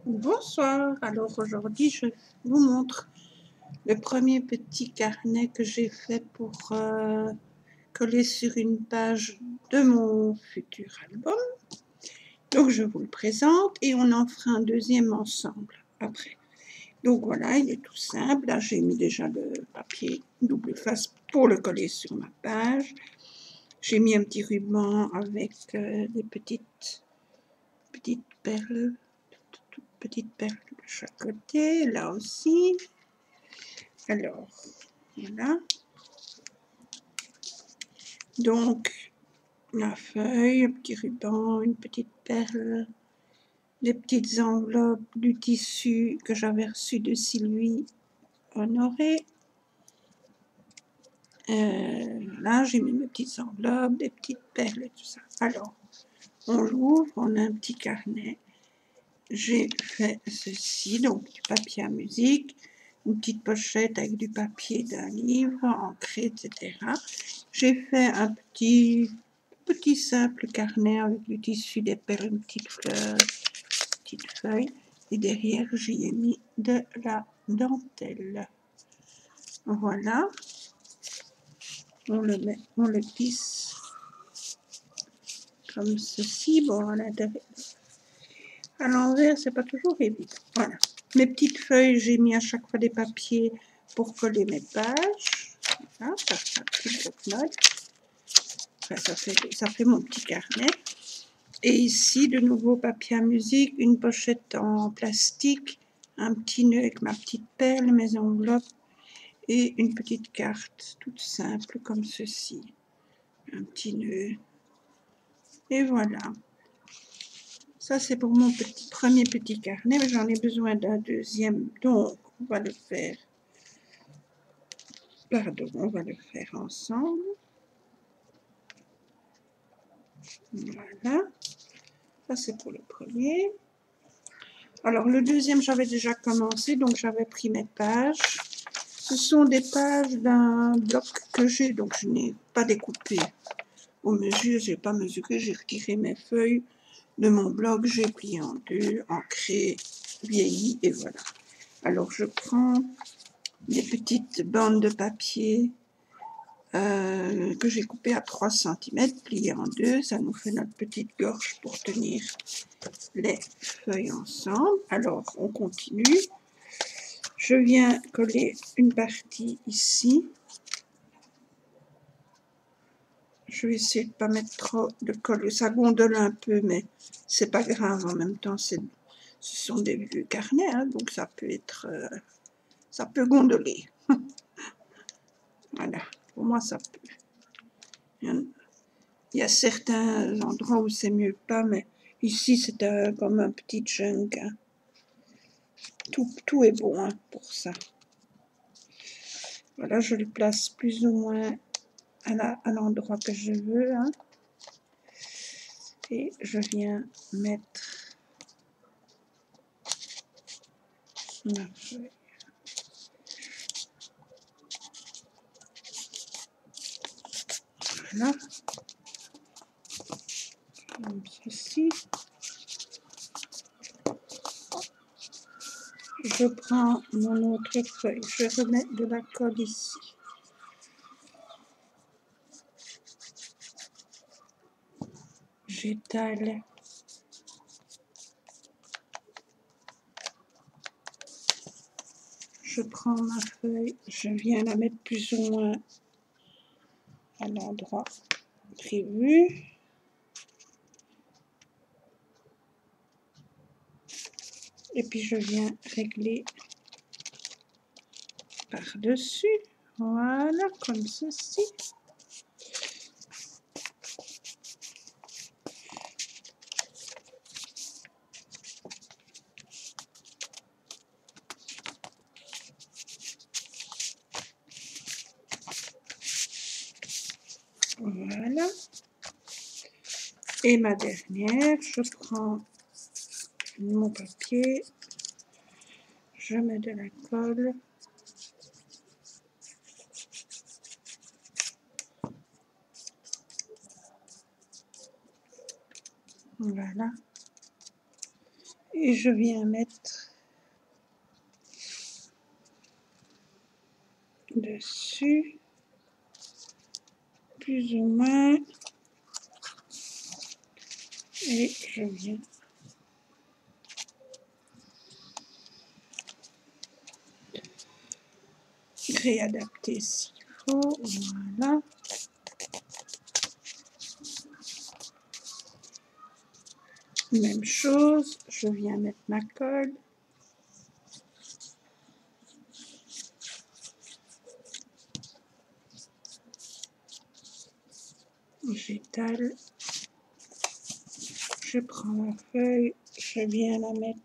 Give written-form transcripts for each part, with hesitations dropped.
Bonsoir, alors aujourd'hui je vous montre le premier petit carnet que j'ai fait pour coller sur une page de mon futur album. Donc je vous le présente et on en fera un deuxième ensemble après. Donc voilà, il est tout simple. Là j'ai mis déjà le papier double face pour le coller sur ma page. J'ai mis un petit ruban avec des petites perles, toutes petites perles de chaque côté, là aussi. Alors, voilà. Donc, la feuille, un petit ruban, une petite perle, des petites enveloppes du tissu que j'avais reçu de Sylvie Honoré. Là, j'ai mis mes petites enveloppes, des petites perles et tout ça. Alors, on l'ouvre, on a un petit carnet. J'ai fait ceci, donc du papier à musique, une petite pochette avec du papier d'un livre, ancré, etc. J'ai fait un petit simple carnet avec du tissu, des perles, une petite fleur, une petite feuille. Et derrière, j'y ai mis de la dentelle. Voilà. On le tisse comme ceci. Bon, à l'intérieur. À l'envers, c'est pas toujours évident. Voilà. Mes petites feuilles, j'ai mis à chaque fois des papiers pour coller mes pages. Voilà, ça fait un petit bloc-notes. Enfin, ça fait mon petit carnet. Et ici, de nouveau papier à musique, une pochette en plastique, un petit nœud avec ma petite perle, mes enveloppes et une petite carte toute simple comme ceci. Un petit nœud. Et voilà. Ça, c'est pour mon premier petit carnet, mais j'en ai besoin d'un deuxième, donc on va le faire. Pardon, on va le faire ensemble. Voilà. Ça, c'est pour le premier. Alors, le deuxième, j'avais déjà commencé, donc j'avais pris mes pages. Ce sont des pages d'un bloc que j'ai, donc je n'ai pas découpé aux mesures, je n'ai pas mesuré, j'ai retiré mes feuilles de mon bloc, j'ai plié en deux, ancré, vieilli, et voilà. Alors, je prends des petites bandes de papier que j'ai coupées à 3 cm, pliées en deux. Ça nous fait notre petite gorge pour tenir les feuilles ensemble. Alors, on continue. Je viens coller une partie ici. Je vais essayer de ne pas mettre trop de colle. Ça gondole un peu, mais c'est pas grave. En même temps, ce sont des vieux carnets, hein, donc ça peut gondoler. Voilà, pour moi, ça peut. Il y a certains endroits où c'est mieux pas, mais ici, c'est comme un petit junk. Hein. Tout est bon hein, pour ça. Voilà, je le place plus ou moins à l'endroit que je veux. Hein. Et je viens mettre ma feuille. Voilà. Comme ceci. Je prends mon autre feuille. Je remets de la colle ici. J'étale. Je prends ma feuille. Je viens la mettre plus ou moins à l'endroit prévu. Et puis je viens régler par-dessus. Voilà, comme ceci. Voilà. Et ma dernière, je prends mon papier, je mets de la colle. Voilà. Et je viens mettre dessus, plus ou moins, et je viens réadapter s'il faut, voilà. Même chose, je viens mettre ma colle. J'étale. Je prends la feuille, je viens la mettre.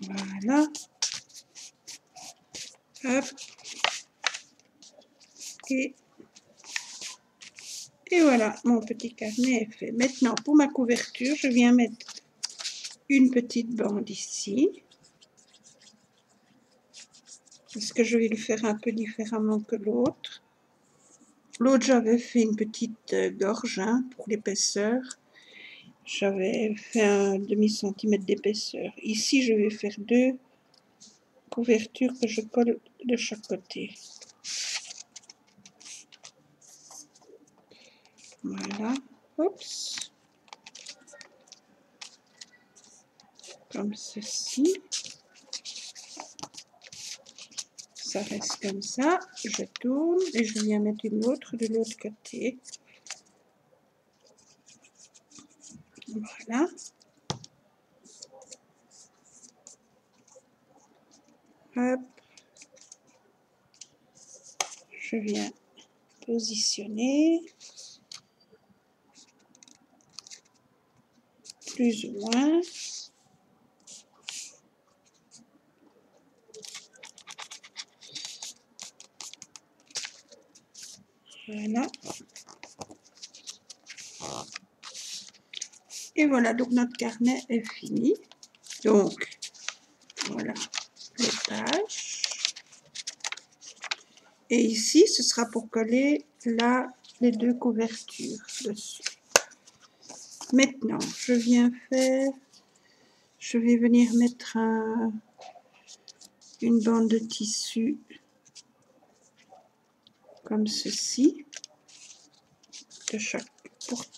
Voilà. Hop. Et voilà, mon petit carnet est fait. Maintenant, pour ma couverture, je viens mettre une petite bande ici. Parce que je vais le faire un peu différemment que l'autre. L'autre, j'avais fait une petite gorge hein, pour l'épaisseur. J'avais fait un demi-centimètre d'épaisseur. Ici, je vais faire 2 couvertures que je colle de chaque côté. Voilà. Oups. Comme ceci. Ça reste comme ça. Je tourne et je viens mettre une autre de l'autre côté. Voilà. Hop. Je viens positionner. Plus ou moins. Voilà. Et voilà, donc notre carnet est fini. Donc, voilà les pages. Et ici, ce sera pour coller là les 2 couvertures dessus. Maintenant, je vais venir mettre une bande de tissu comme ceci, de chaque,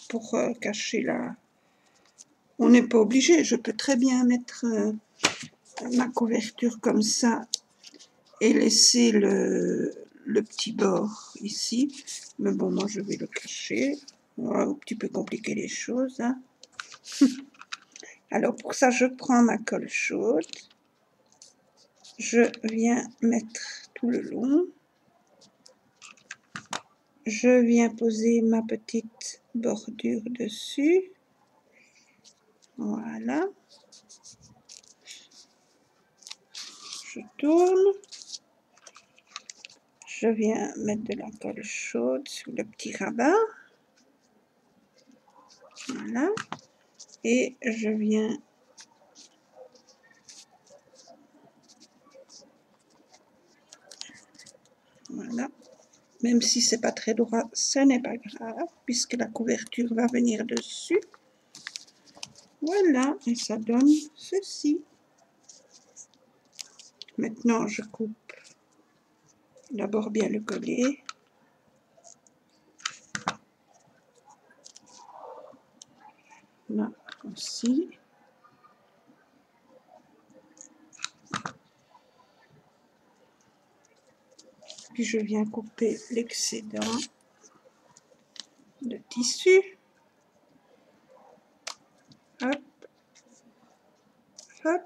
pour cacher la... On n'est pas obligé, je peux très bien mettre ma couverture comme ça et laisser le petit bord ici. Mais bon, moi je vais le cacher. Voilà, un petit peu compliquer les choses. Hein. Alors pour ça, je prends ma colle chaude. Je viens mettre tout le long. Je viens poser ma petite bordure dessus. Voilà. Je tourne. Je viens mettre de la colle chaude sur le petit rabat. Voilà. Et je viens voilà. Même si c'est pas très droit, ce n'est pas grave, puisque la couverture va venir dessus. Voilà, et ça donne ceci. Maintenant, je coupe d'abord bien le collet. Là aussi. Puis je viens couper l'excédent de tissu. Hop, hop.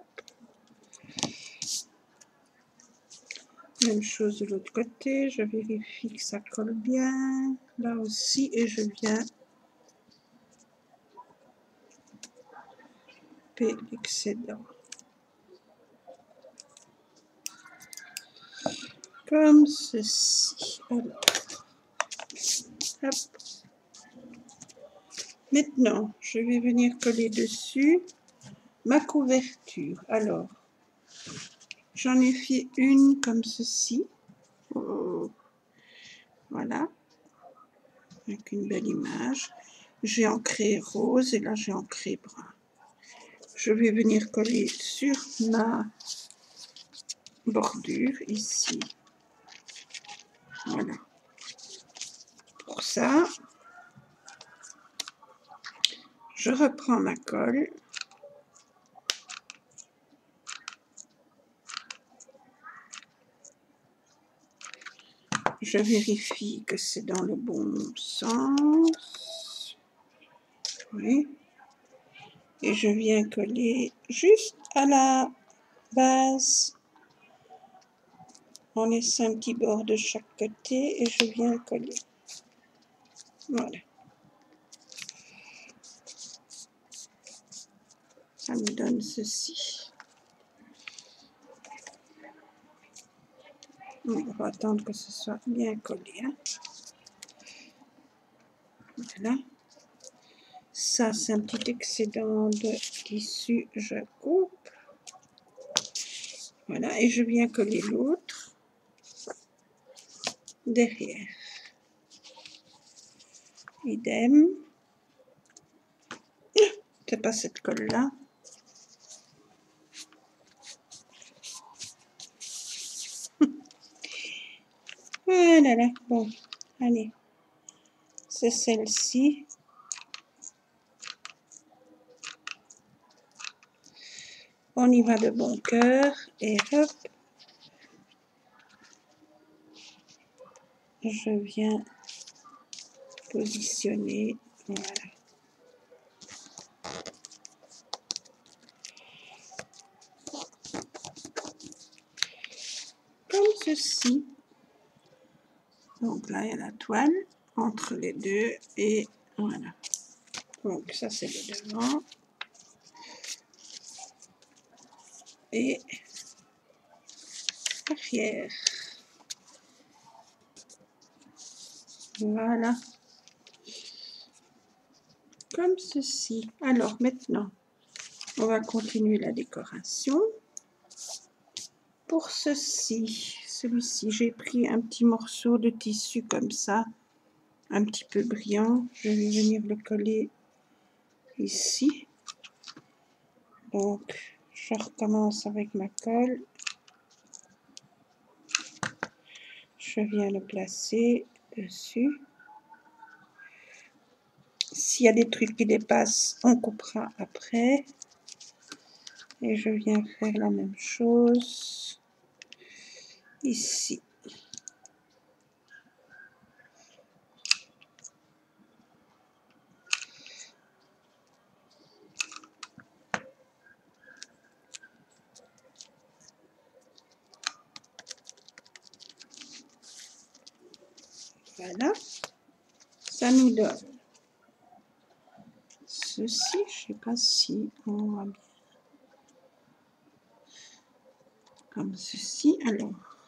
Même chose de l'autre côté, je vérifie que ça colle bien. Là aussi, et je viens couper l'excédent. Comme ceci. Alors, hop. Maintenant, je vais venir coller dessus ma couverture. Alors, J'en ai fait une comme ceci. Oh. Voilà. Avec une belle image. J'ai ancré rose et là j'ai ancré brun. Je vais venir coller sur ma bordure ici. Voilà. Pour ça, je reprends ma colle. Je vérifie que c'est dans le bon sens. Oui. Et je viens coller juste à la base. On laisse un petit bord de chaque côté et je viens coller. Voilà. Ça me donne ceci. On va attendre que ce soit bien collé. Hein. Voilà. Ça, c'est un petit excédent de tissu. Je coupe. Voilà. Et je viens coller l'autre derrière. Idem. C'est pas cette colle-là. Voilà. Bon. Allez. C'est celle-ci. On y va de bon cœur et hop, je viens positionner, voilà. Comme ceci. Donc là, il y a la toile entre les deux et voilà. Donc ça, c'est le devant. Et arrière. Voilà. Comme ceci. Alors maintenant, on va continuer la décoration. Pour ceci, celui-ci, j'ai pris un petit morceau de tissu comme ça, un petit peu brillant. Je vais venir le coller ici. Donc, je recommence avec ma colle. Je viens le placer dessus. S'il y a des trucs qui dépassent, on coupera après. Et je viens faire la même chose ici. Voilà. Ça nous donne ceci. Je ne sais pas si on voit bien. Comme ceci. Alors,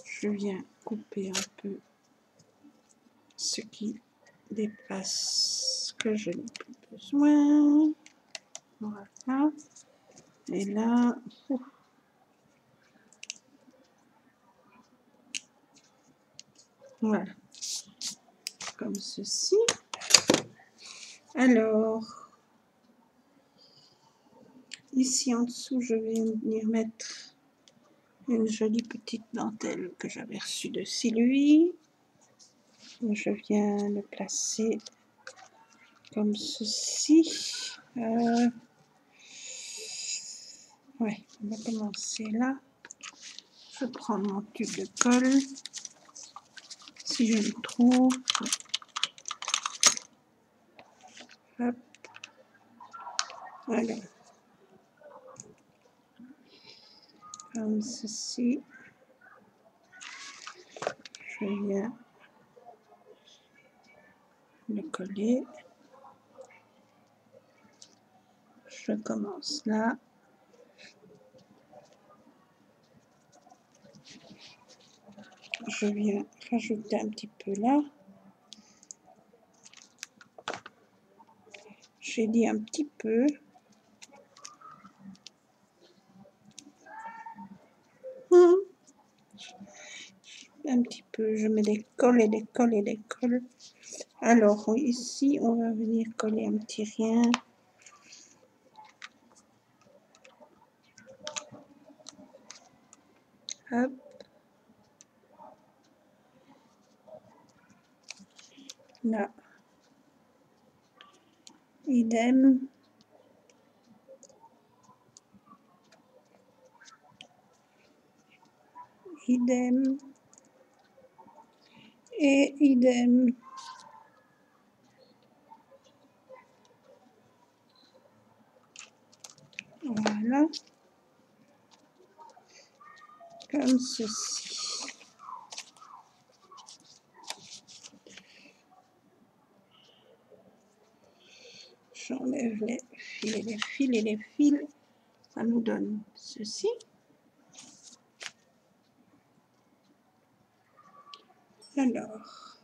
je viens couper un peu ce qui dépasse, que je n'ai plus besoin. Voilà. Et là, voilà. Comme ceci. Alors, ici en dessous, je vais venir mettre une jolie petite dentelle que j'avais reçue de Sylvie. Je viens le placer comme ceci. Ouais, on va commencer là. Je prends mon tube de colle, si je le trouve. Hop. Voilà. Comme ceci. Je viens le coller. Je commence là. Je viens rajouter un petit peu là. J'ai dit un petit peu. Un petit peu, je mets des colles et des colles et des colles. Alors, ici, on va venir coller un petit rien. Hop. Là. Idem. Idem. Et idem. Voilà. Comme ceci. J'enlève les fils et les fils et les fils. Ça nous donne ceci. Alors,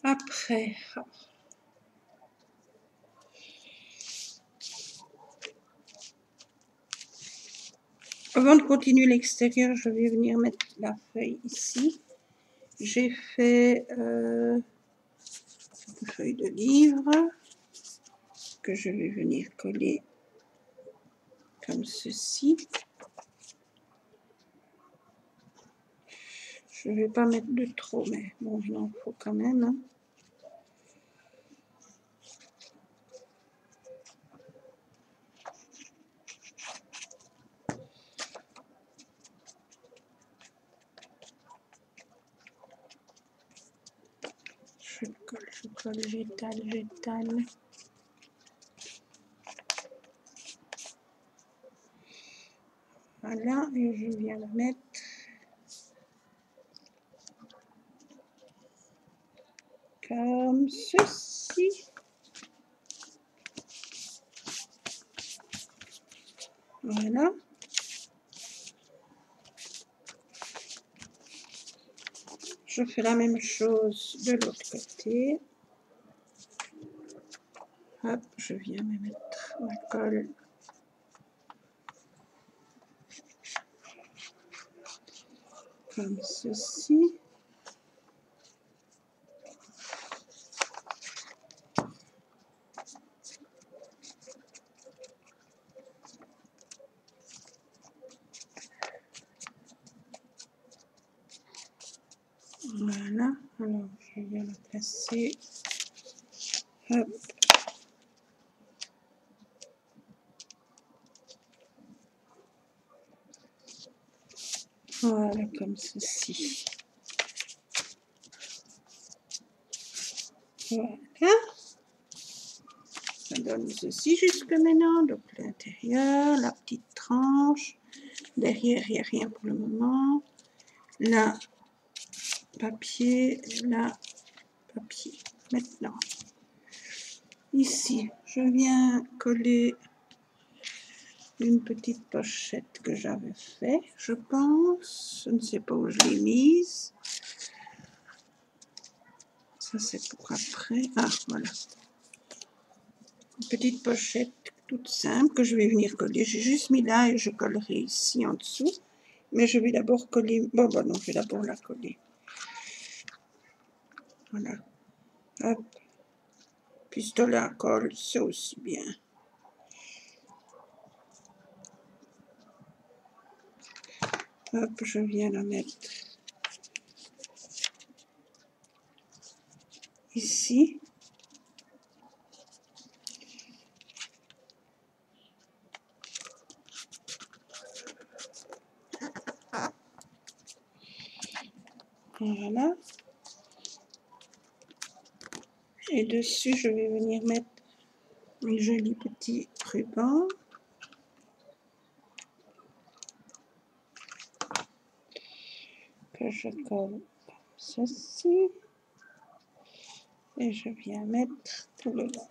après, avant de continuer l'extérieur, je vais venir mettre la feuille ici. J'ai fait une feuille de livre que je vais venir coller comme ceci. Je ne vais pas mettre de trop, mais bon, il en faut quand même. Hein. Je colle, j'étale. Voilà, et je viens la mettre comme ceci. Voilà. Je fais la même chose de l'autre côté. Hop, je viens me mettre ma colle. Comme ceci. Voilà, alors je viens la placer. Hop. Voilà, comme ceci. Voilà. Ça donne ceci jusque maintenant. Donc l'intérieur, la petite tranche. Derrière, il n'y a rien pour le moment. Là, papier. Là, papier. Maintenant, ici, je viens coller une petite pochette que j'avais fait, je pense. Je ne sais pas où je l'ai mise. Ça, c'est pour après. Ah, voilà. Une petite pochette toute simple que je vais venir coller. J'ai juste mis là et je collerai ici en dessous. Mais je vais d'abord coller... Bon, non, je vais d'abord la coller. Voilà. Hop. Pistolet à colle, c'est aussi bien. Hop, je viens la mettre ici. Voilà. Et dessus, je vais venir mettre un joli petit ruban. Que je colle comme ceci. Et je viens mettre tout le long.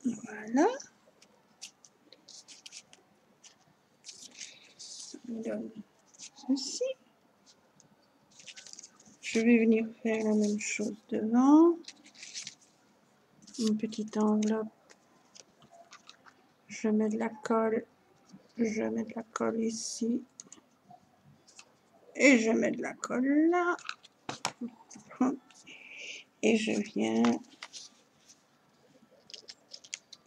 Voilà. Ça me donne ceci. Je vais venir faire la même chose devant. Une petite enveloppe. Je mets de la colle. Je mets de la colle ici. Et je mets de la colle là. Et je viens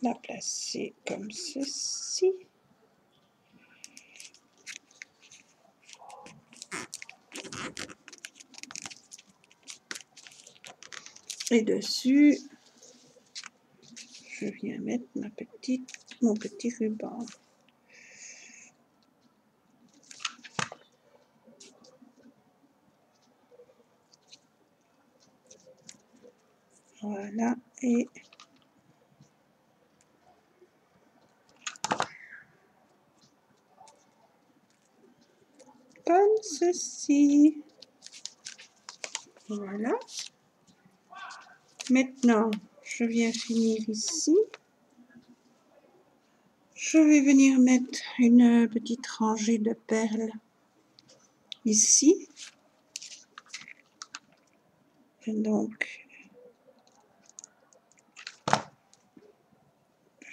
la placer comme ceci. Et dessus, je viens mettre mon petit ruban. Voilà, et comme ceci. Voilà. Maintenant, je viens finir ici. Je vais venir mettre une petite rangée de perles ici. Et donc,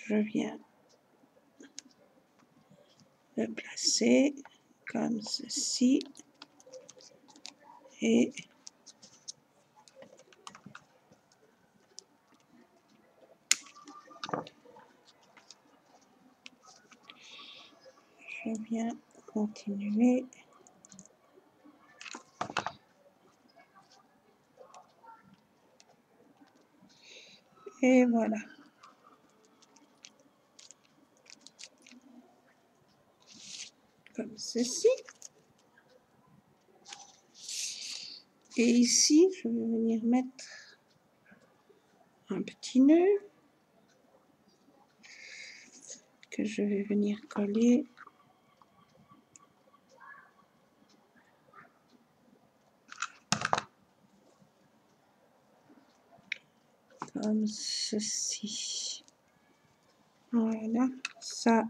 je viens le placer comme ceci. Et je viens continuer. Et voilà. Comme ceci. Et ici, je vais venir mettre un petit nœud que je vais venir coller comme ceci. Voilà, ça,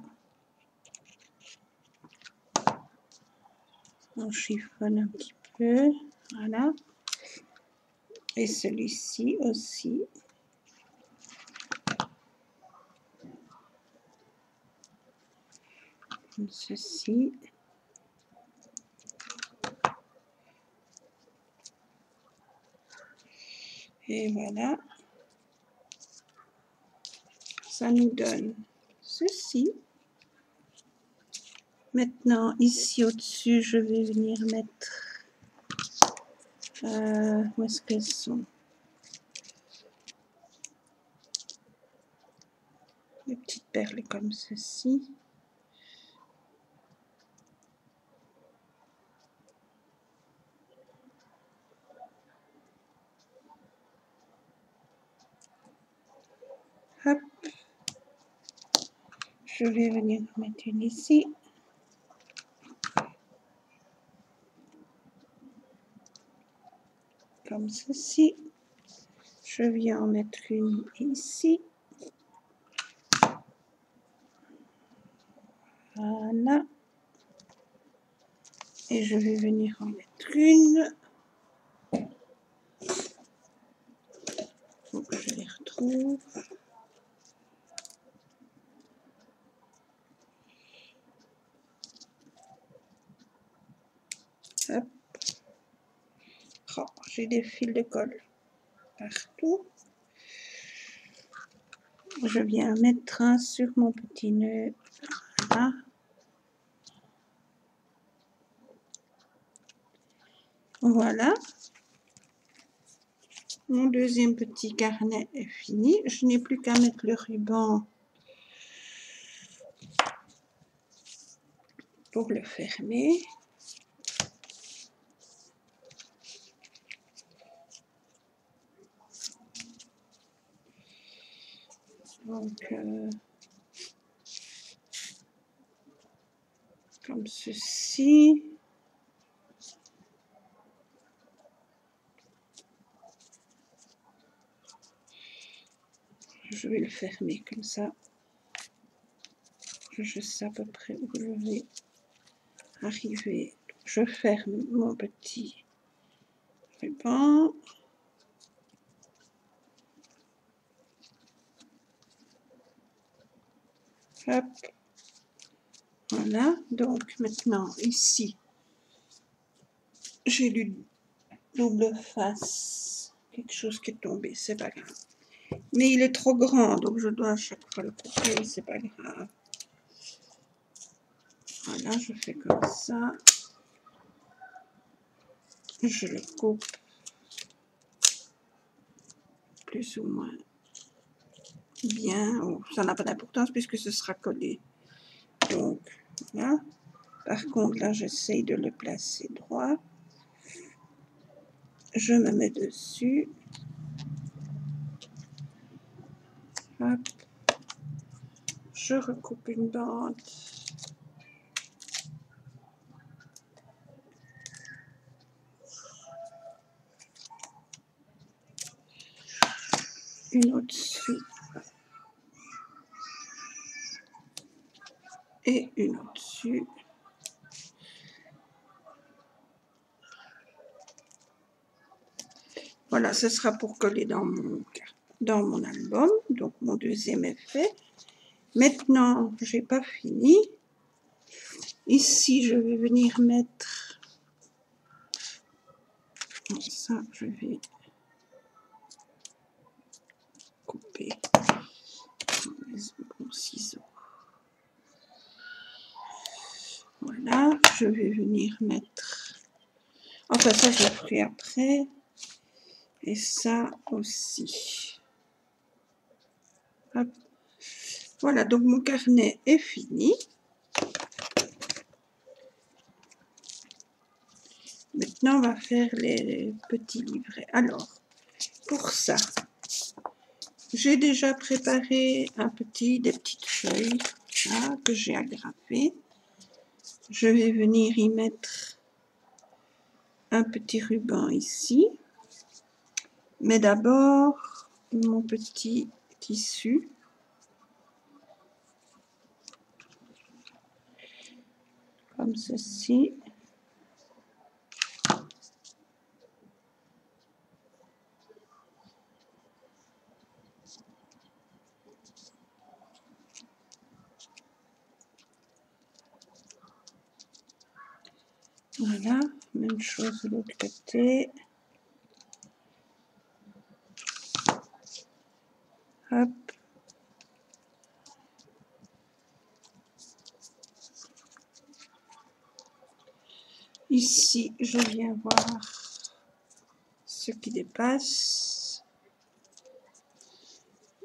on chiffonne un petit peu, voilà. Et celui-ci aussi. Comme ceci. Et voilà. Ça nous donne ceci. Maintenant, ici au-dessus, je vais venir mettre... où est-ce qu'elles sont? Des petites perles comme ceci. Hop. Je vais venir mettre une ici. Comme ceci. Je viens en mettre une ici. Voilà. Et je vais venir en mettre une. Faut que je les retrouve. Hop. Oh, j'ai des fils de colle partout. Je viens mettre un sur mon petit nœud. Voilà. Voilà. Mon deuxième petit carnet est fini. Je n'ai plus qu'à mettre le ruban pour le fermer. Donc, comme ceci. Je vais le fermer comme ça. Je sais à peu près où je vais arriver. Je ferme mon petit ruban. Hop. Voilà, donc maintenant ici, j'ai du double face, quelque chose qui est tombé, c'est pas grave. Mais il est trop grand, donc je dois à chaque fois le couper, c'est pas grave. Voilà, je fais comme ça. Je le coupe plus ou moins bien. Oh, ça n'a pas d'importance puisque ce sera collé. Donc, voilà. Par contre, là, j'essaye de le placer droit. Je me mets dessus. Hop. Je recoupe une bande. Une au-dessus. Et une au-dessus. Voilà, ce sera pour coller dans mon album. Donc, mon deuxième est fait. Maintenant, j'ai pas fini. Ici, je vais venir mettre ça. Je vais couper mon ciseau. Voilà, je vais venir mettre. Enfin, ça, je le ferai après. Et ça aussi. Hop. Voilà, donc mon carnet est fini. Maintenant, on va faire les petits livrets. Alors, pour ça, j'ai déjà préparé des petites feuilles là, que j'ai agrafées. Je vais venir y mettre un petit ruban ici. Mais d'abord, mon petit tissu. Comme ceci. Voilà, même chose de l'autre côté. Hop. Ici, je viens voir ce qui dépasse.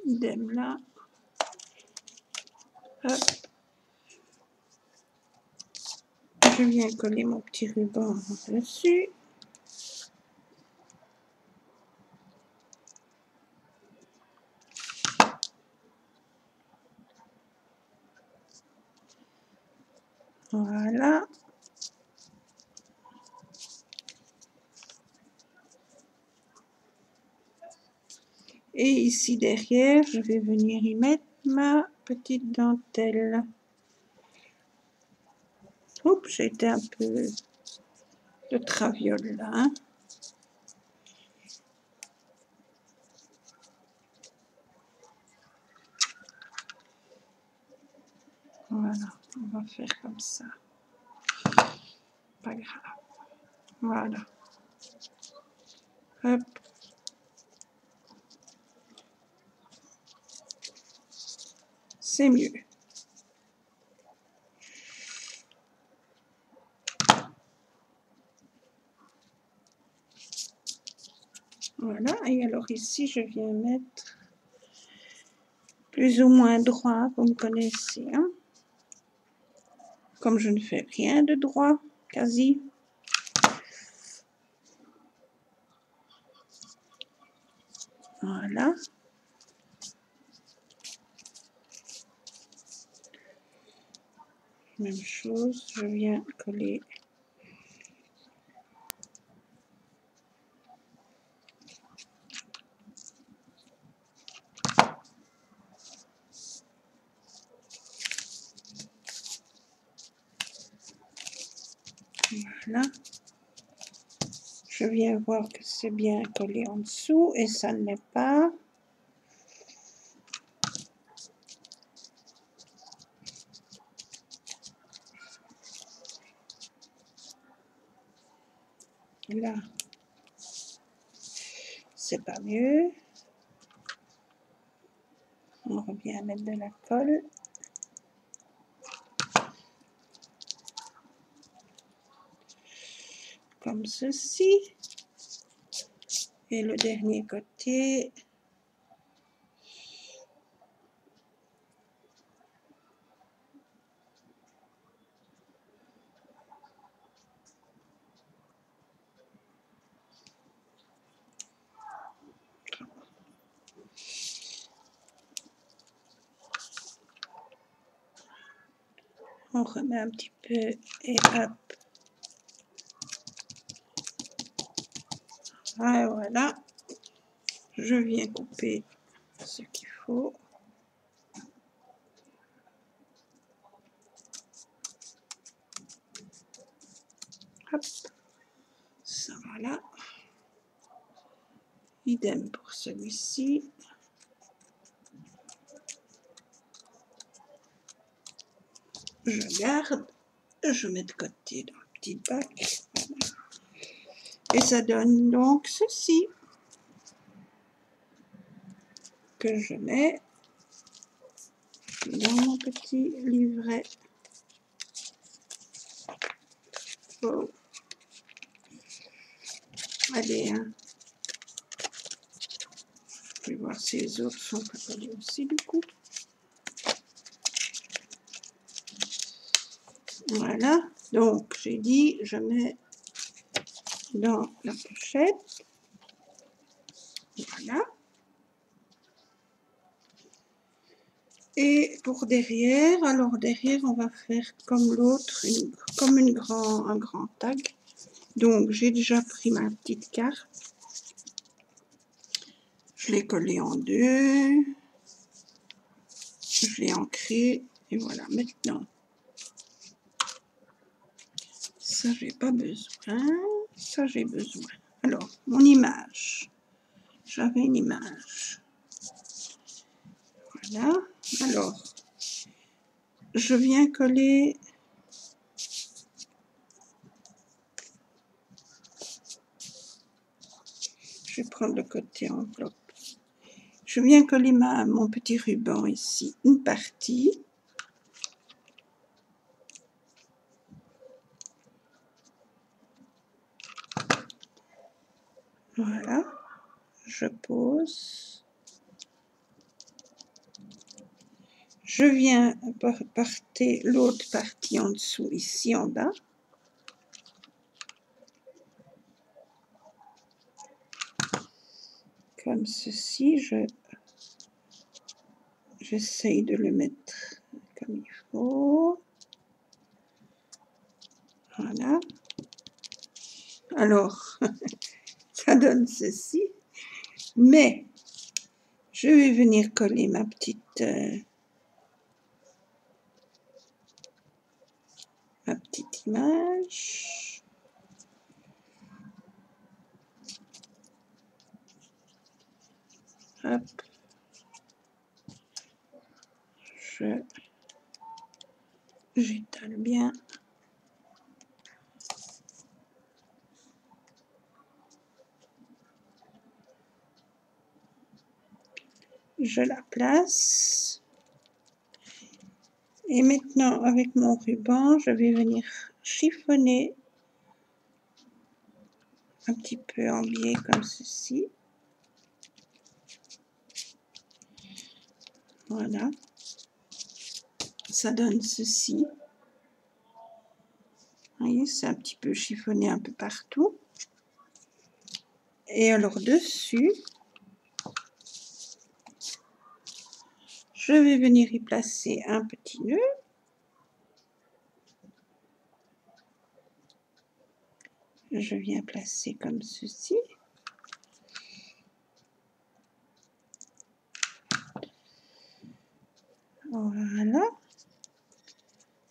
Idem là. Hop. Je viens coller mon petit ruban dessus. Voilà. Et ici derrière, je vais venir y mettre ma petite dentelle. Oups, j'ai été un peu de traviole là. Hein. Voilà, on va faire comme ça. Pas grave. Voilà. Hop. C'est mieux. Voilà, et alors ici, je viens mettre plus ou moins droit, vous me connaissez. Hein? Comme je ne fais rien de droit, quasi. Voilà. Même chose, je viens coller. Voilà. Je viens voir que c'est bien collé en dessous et ça ne l'est pas. Là, c'est pas mieux. On revient à mettre de la colle. Comme ceci. Et le dernier côté. On remet un petit peu et hop. Et voilà. Je viens couper ce qu'il faut. Hop. Ça voilà. Idem pour celui-ci. Je garde. Je mets de côté dans le petit bac. Voilà. Et ça donne donc ceci. Que je mets dans mon petit livret. Oh. Allez, hein. Je vais voir si les autres sont pas collés aussi du coup. Voilà. Donc, j'ai dit, je mets dans la pochette. Voilà. Et pour derrière, alors derrière, on va faire comme l'autre, comme un grand tag. Donc, j'ai déjà pris ma petite carte. Je l'ai collée en deux. Je l'ai ancrée. Et voilà, maintenant. Ça, j'ai pas besoin. Ça, j'ai besoin. Alors, mon image. J'avais une image. Voilà. Alors, je viens coller. Je vais prendre le côté enveloppe. Je viens coller mon petit ruban ici, une partie. Voilà. Je pose. Je viens porter l'autre partie en dessous, ici en bas. Comme ceci, j'essaye de le mettre comme il faut. Voilà. Alors, ça donne ceci. Mais, je vais venir coller ma petite image. Hop. J'étale bien. Je la place. Et maintenant, avec mon ruban, je vais venir chiffonner un petit peu en biais comme ceci. Voilà. Ça donne ceci. Vous voyez, c'est un petit peu chiffonné un peu partout. Et alors dessus, je vais venir y placer un petit nœud. Je viens placer comme ceci. Voilà.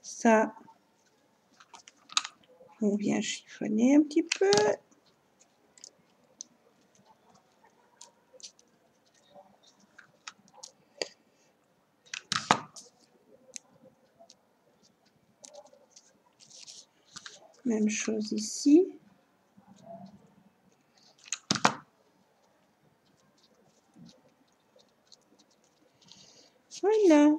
Ça, on vient chiffonner un petit peu. Même chose ici. Voilà.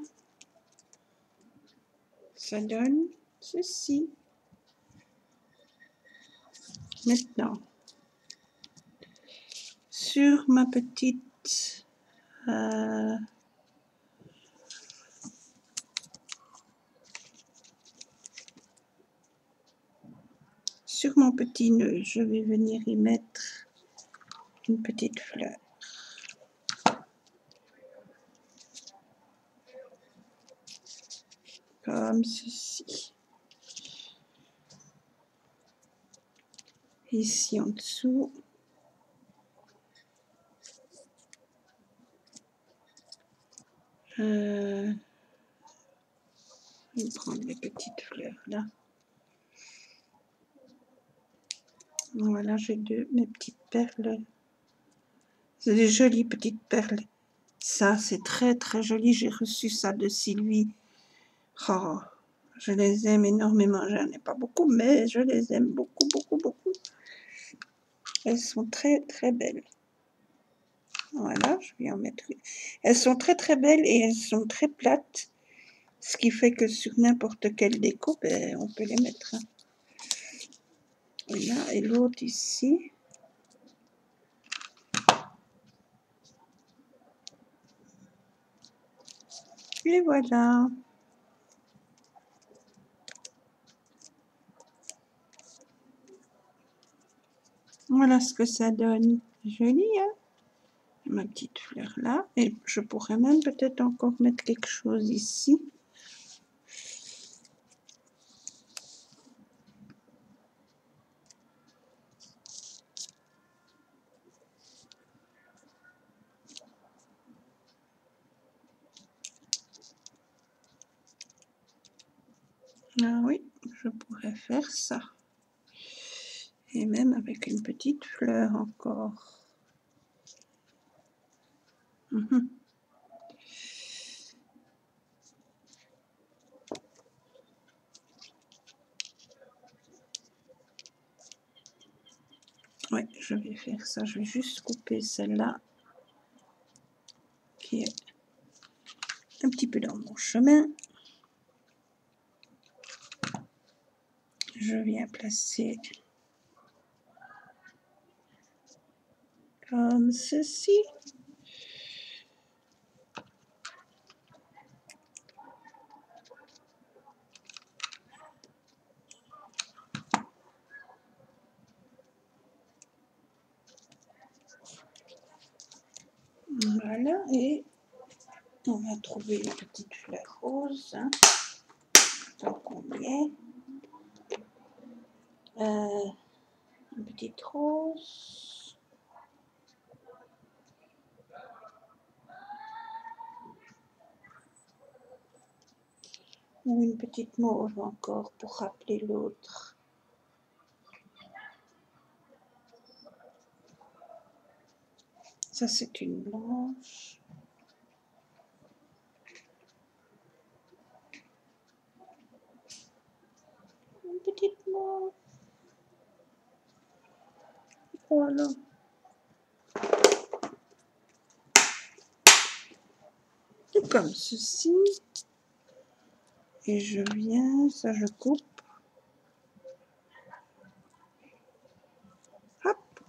Ça donne ceci. Maintenant, sur ma petite sur mon petit nœud, je vais venir y mettre une petite fleur. Comme ceci. Ici en dessous. Je vais prendre les petites fleurs là. Voilà, j'ai mes petites perles. C'est des jolies petites perles. Ça, c'est très très joli. J'ai reçu ça de Sylvie. Oh, je les aime énormément. J'en ai pas beaucoup, mais je les aime beaucoup, beaucoup, beaucoup. Elles sont très très belles. Voilà, je vais en mettre une. Elles sont très très belles et elles sont très plates. Ce qui fait que sur n'importe quelle déco, ben, on peut les mettre. Voilà, et l'autre ici. Et voilà. Voilà ce que ça donne. Joli, hein? Ma petite fleur là. Et je pourrais même peut-être encore mettre quelque chose ici. Ah oui, je pourrais faire ça. Et même avec une petite fleur encore. Oui, je vais faire ça. Je vais juste couper celle-là qui est un petit peu dans mon chemin. Je viens placer comme ceci. Voilà, et on va trouver une petite fleur rose. Hein, tant qu'on y est. Une petite rose. Ou une petite mauve encore pour rappeler l'autre. Ça, c'est une blanche. Une petite mauve. Voilà. Et comme ceci. Et je viens, ça je coupe. Hop.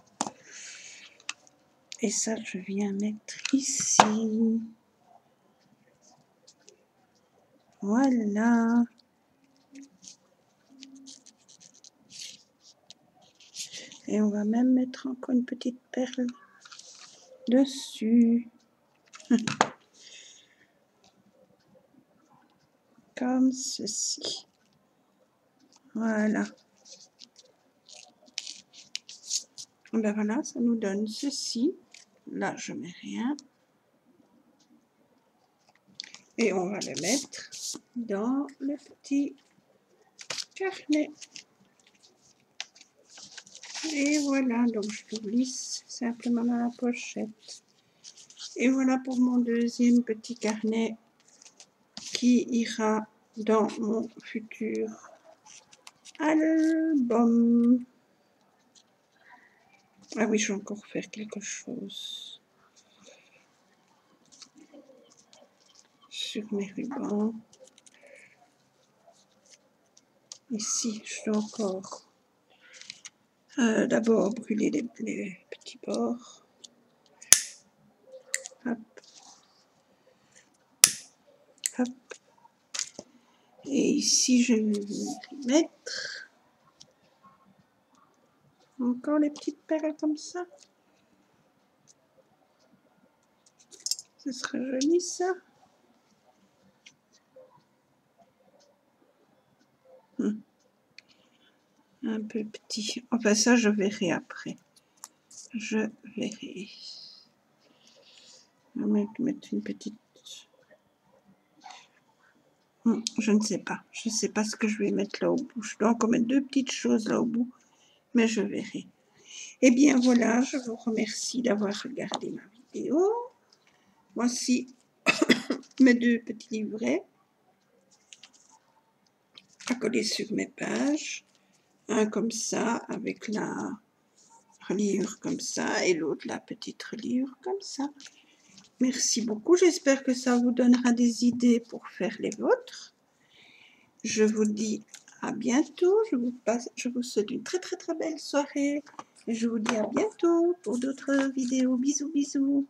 Et ça, je viens mettre ici. Voilà. Et on va même mettre encore une petite perle dessus. Comme ceci. Voilà. Ben voilà, ça nous donne ceci. Là, je mets rien. Et on va le mettre dans le petit carnet. Et voilà, donc je le glisse simplement dans la pochette. Et voilà pour mon deuxième petit carnet qui ira dans mon futur album. Ah oui, je vais encore faire quelque chose sur mes rubans. Ici, je dois encore d'abord brûler les petits bords. Hop. Hop. Et ici, je vais mettre encore les petites perles comme ça. Ce serait joli, ça. Un peu petit. Enfin, ça, je verrai après. Je verrai. Je vais mettre une petite... je ne sais pas. Je ne sais pas ce que je vais mettre là au bout. Je dois encore mettre 2 petites choses là au bout. Mais je verrai. Eh bien, voilà. Je vous remercie d'avoir regardé ma vidéo. Voici mes 2 petits livrets à coller sur mes pages. Un comme ça, avec la reliure comme ça, et l'autre la petite reliure comme ça. Merci beaucoup, j'espère que ça vous donnera des idées pour faire les vôtres. Je vous dis à bientôt, je vous souhaite une très très très belle soirée, et je vous dis à bientôt pour d'autres vidéos. Bisous bisous.